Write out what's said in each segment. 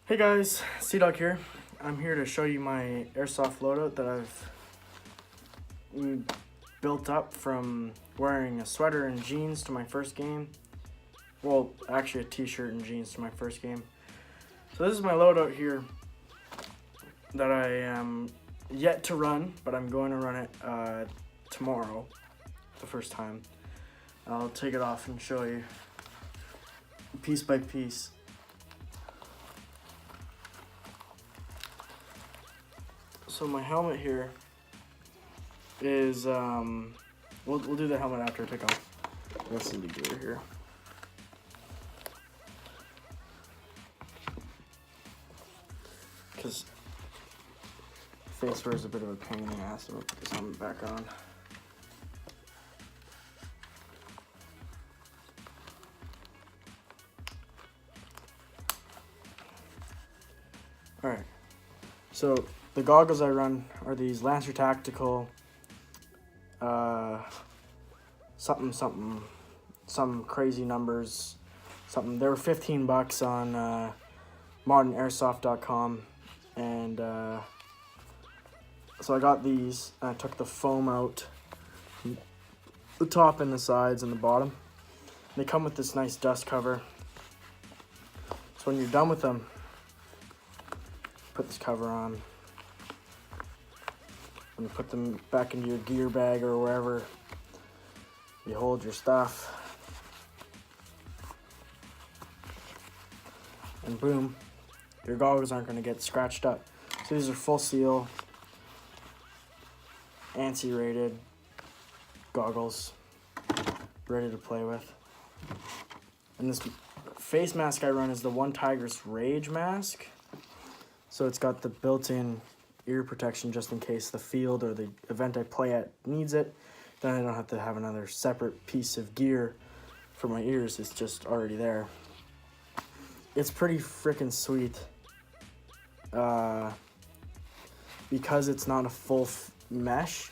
Hey guys, Sea-Dog here. I'm here to show you my Airsoft loadout that I've built up from wearing a sweater and jeans to my first game. Well, actually a t-shirt and jeans to my first game. So this is my loadout here that I am yet to run, but I'm going to run it tomorrow, the first time. I'll take it off and show you piece by piece. So my helmet here is, we'll do the helmet after I take off the rest of the gear here. Because face wear is a bit of a pain in the ass, so I'll put this helmet back on. Alright, so the goggles I run are these Lancer Tactical, some crazy numbers, something. They were $15 on modernAirsoft.com, and so I got these. And I took the foam out, the top and the sides and the bottom. They come with this nice dust cover. So when you're done with them, put this cover on. And you put them back into your gear bag or wherever you hold your stuff. And boom, your goggles aren't going to get scratched up. So these are full seal, ANSI rated goggles, ready to play with. And this face mask I run is the One Tiger's Rage mask. So it's got the built-in ear protection just in case the field or the event I play at needs it. Then I don't have to have another separate piece of gear for my ears. It's just already there. It's pretty freaking sweet. Because it's not a full mesh,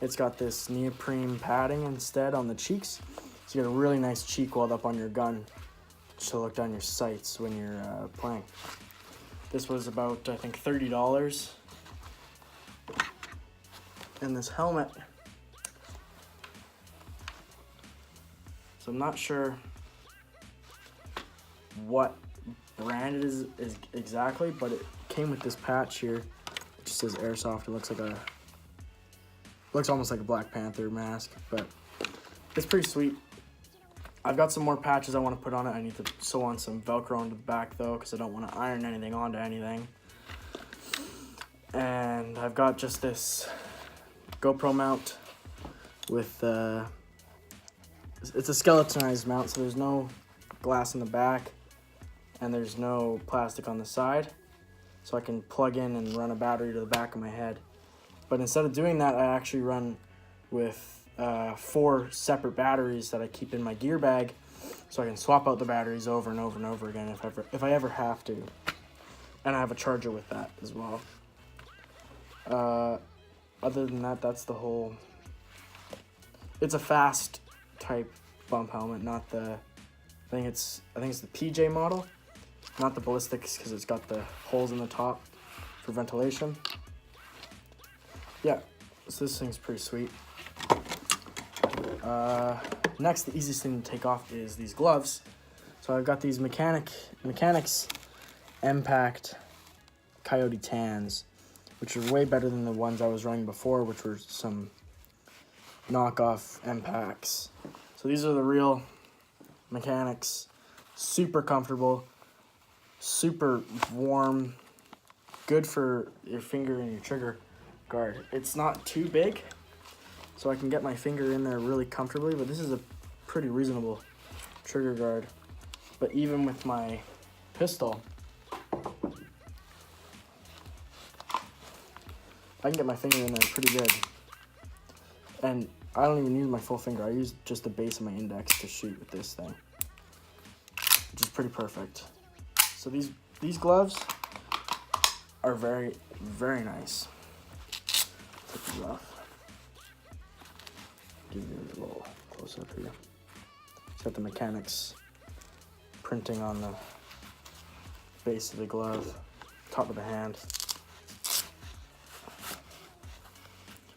it's got this neoprene padding instead on the cheeks. So you get a really nice cheek weld up on your gun to look down your sights when you're playing. This was about, I think, $30. And this helmet, so I'm not sure what brand it is exactly, but it came with this patch here, which says Airsoft. It looks almost like a Black Panther mask, but it's pretty sweet. I've got some more patches I want to put on it. I need to sew on some Velcro onto the back though, because I don't want to iron anything onto anything. And I've got just this GoPro mount with, it's a skeletonized mount, so there's no glass in the back and there's no plastic on the side. So I can plug in and run a battery to the back of my head. But instead of doing that, I actually run with 4 separate batteries that I keep in my gear bag, so I can swap out the batteries over and over and over again if I ever have to. And I have a charger with that as well. Other than that, that's the whole. It's a fast type bump helmet, not the. I think it's the PJ model, not the ballistics, because it's got the holes in the top for ventilation. Yeah, so this thing's pretty sweet. Next, the easiest thing to take off is these gloves. So I've got these Mechanics Impact Coyote Tans, which are way better than the ones I was running before, which were some knockoff Impacts. So these are the real Mechanics. Super comfortable, super warm, good for your finger and your trigger guard. It's not too big, so I can get my finger in there really comfortably, but this is a pretty reasonable trigger guard. But even with my pistol, I can get my finger in there pretty good. And I don't even use my full finger. I use just the base of my index to shoot with this thing, which is pretty perfect. So these gloves are very, very nice. Take these off. Give you a little close up here. It's got the Mechanics printing on base of the glove, top of the hand.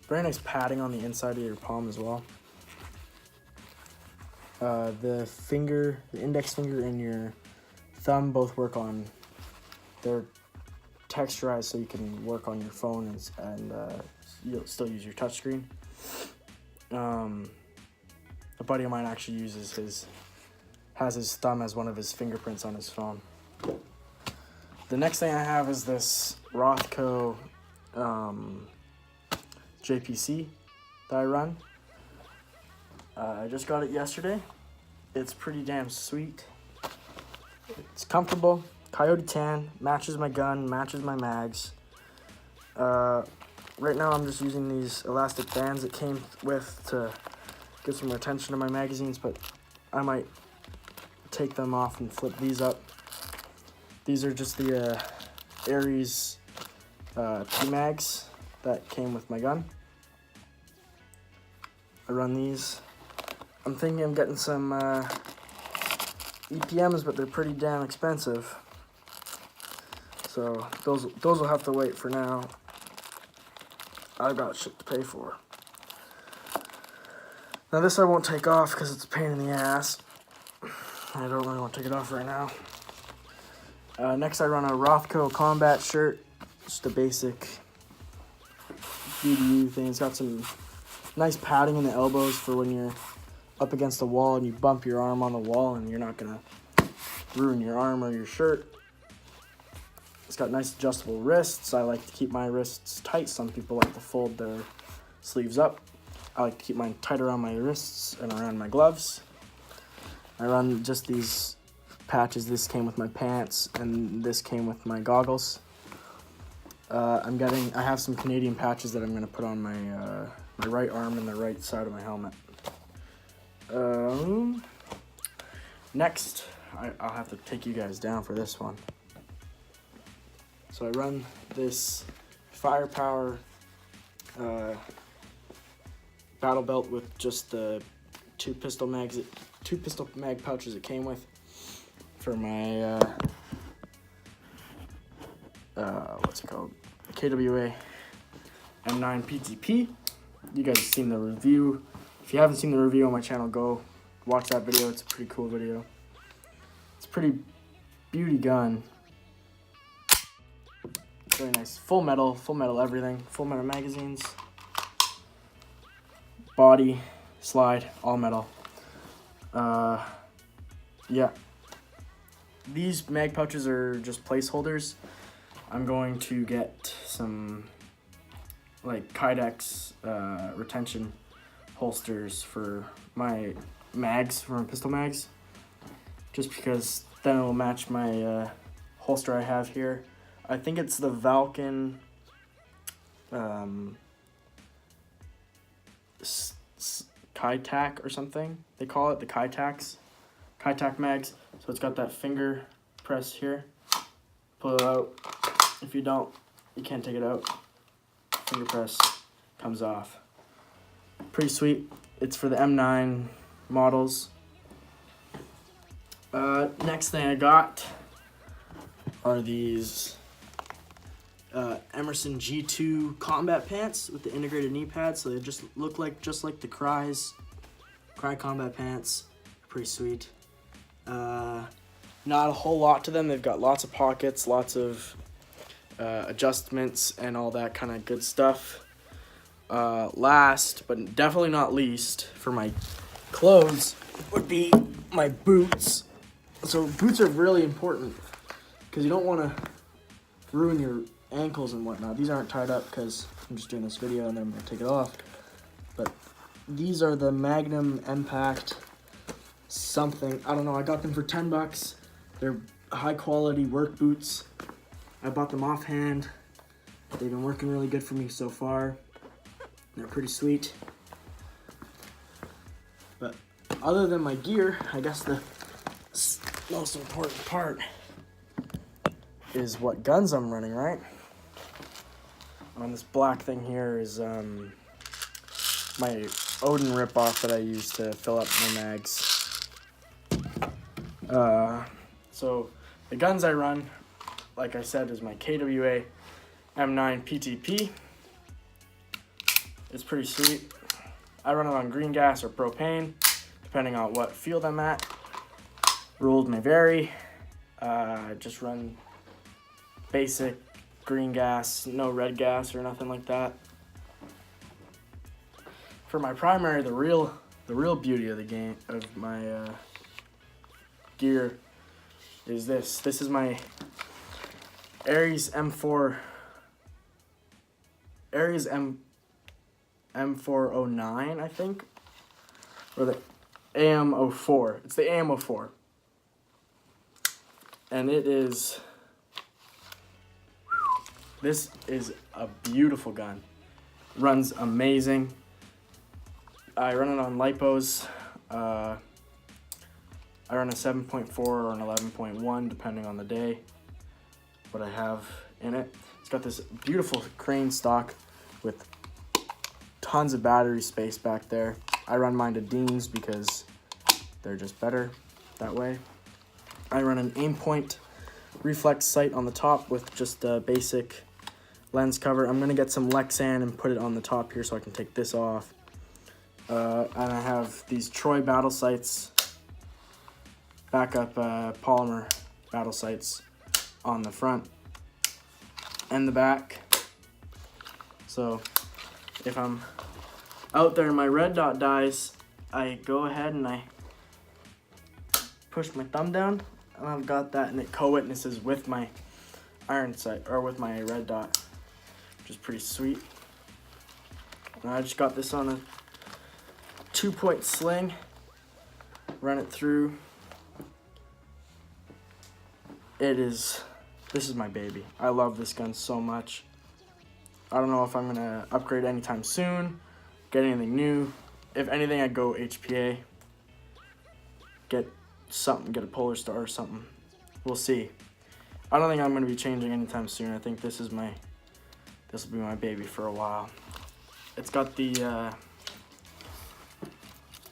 Very nice padding on the inside of your palm as well. The index finger and your thumb both work on, they're texturized so you can work on your phone and you'll still use your touchscreen. A buddy of mine actually has his thumb as one of his fingerprints on his phone. The next thing I have is this Rothco JPC that I run. I just got it yesterday. It's pretty damn sweet. It's comfortable. Coyote tan, matches my gun, matches my mags. Right now I'm just using these elastic bands it came with to give some retention to my magazines, but I might take them off and flip these up. These are just the Aries P-mags that came with my gun. I run these. I'm thinking of getting some EPMs, but they're pretty damn expensive. So those will have to wait for now. I've got shit to pay for. Now this I won't take off because it's a pain in the ass. I don't really want to take it off right now. Next I run a Rothco combat shirt. Just a basic BDU thing. It's got some nice padding in the elbows for when you're up against the wall and you bump your arm on the wall and you're not gonna ruin your arm or your shirt. It's got nice adjustable wrists. I like to keep my wrists tight. Some people like to fold their sleeves up. I like to keep mine tight around my wrists and around my gloves. I run just these patches. This came with my pants and this came with my goggles. I have some Canadian patches that I'm gonna put on my my right arm and the right side of my helmet. Next, I'll have to take you guys down for this one. So I run this Firepower battle belt with just the two pistol mag pouches it came with for my what's it called? KWA M9 PTP. You guys have seen the review. If you haven't seen the review on my channel, go watch that video. It's a pretty cool video. It's a pretty beauty gun. Very nice. Full metal everything. Full metal magazines. Body, slide, all metal. Yeah. These mag pouches are just placeholders. I'm going to get some like Kydex retention holsters for my mags, for my pistol mags. Just because then it will match my holster I have here. I think it's the Valken Kytac or something. They call it the Kytac mags. So it's got that finger press here. Pull it out. If you don't, you can't take it out. Finger press comes off. Pretty sweet. It's for the M9 models. Next thing I got are these Emerson G2 combat pants with the integrated knee pads. So they just look like the Cry combat pants. Pretty sweet. Not a whole lot to them. They've got lots of pockets, lots of adjustments and all that kind of good stuff. Last but definitely not least, for my clothes would be my boots. So boots are really important because you don't want to ruin your ankles and whatnot. These aren't tied up because I'm just doing this video and then I'm going to take it off. But these are the Magnum Impact something. I don't know. I got them for $10. They're high quality work boots. I bought them offhand. They've been working really good for me so far. They're pretty sweet. But other than my gear, I guess the most important part is what guns I'm running, right? On this black thing here is my Odin ripoff that I use to fill up my mags. So the guns I run like I said, is my KWA M9 PTP. It's pretty sweet. I run it on green gas or propane, depending on what field I'm at. Rules may vary. Just run basic green gas, no red gas or nothing like that. For my primary, the real beauty of the game, of my gear, is this. This is my Aries M409, I think, or the AM04. It's the AM04, and this is a beautiful gun. Runs amazing. I run it on lipos. I run a 7.4 or an 11.1 depending on the day, what I have in it. It's got this beautiful crane stock with tons of battery space back there. I run mine to Dean's because they're just better that way. I run an aim point reflex sight on the top with just a basic lens cover. I'm gonna get some Lexan and put it on the top here so I can take this off. And I have these Troy battle sights, backup polymer battle sights on the front and the back. So if I'm out there and my red dot dies, I go ahead and I push my thumb down, and I've got that, and it co-witnesses with my iron sight, or with my red dot, which is pretty sweet. And I just got this on a 2-point sling, run it through. This is my baby. I love this gun so much. I don't know if I'm gonna upgrade anytime soon, get anything new. If anything, I'd go HPA, get a Polar Star or something. We'll see. I don't think I'm gonna be changing anytime soon. I think this will be my baby for a while. It's got the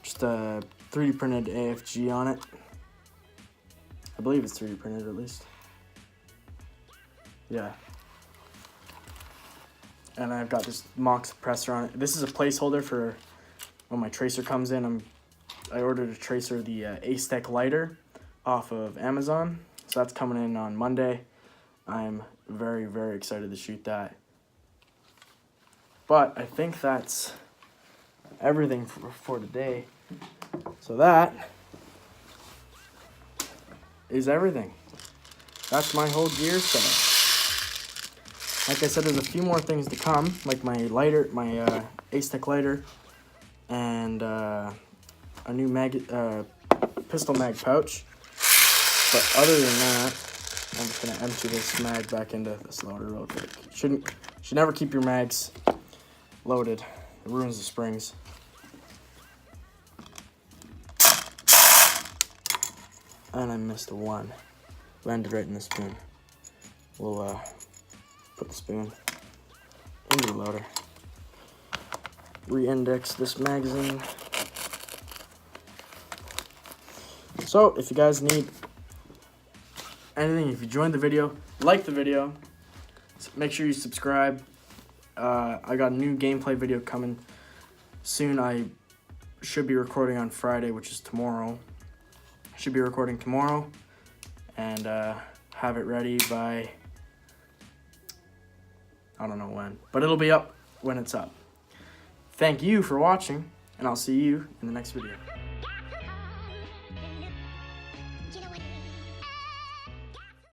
just a 3D printed AFG on it. I believe it's 3D printed at least. Yeah. And I've got this mock suppressor on it. This is a placeholder for when my tracer comes in. I ordered a tracer, the Airsoft lighter, off of Amazon. So that's coming in on Monday. I'm very, very excited to shoot that. But I think that's everything for today. So that is everything. That's my whole gear setup. Like I said, there's a few more things to come, like my lighter, my Airsoft lighter, and a new pistol mag pouch. But other than that, I'm just gonna empty this mag back into this loader real quick. Should never keep your mags loaded. It ruins the springs. And I missed a one. Landed right in the spoon. We'll put the spoon into the loader. Re-index this magazine. So if you guys need anything, if you joined the video, like the video, make sure you subscribe. I got a new gameplay video coming soon. I should be recording on Friday, which is tomorrow. Should be recording tomorrow and have it ready by, I don't know when, but it'll be up when it's up. Thank you for watching, and I'll see you in the next video.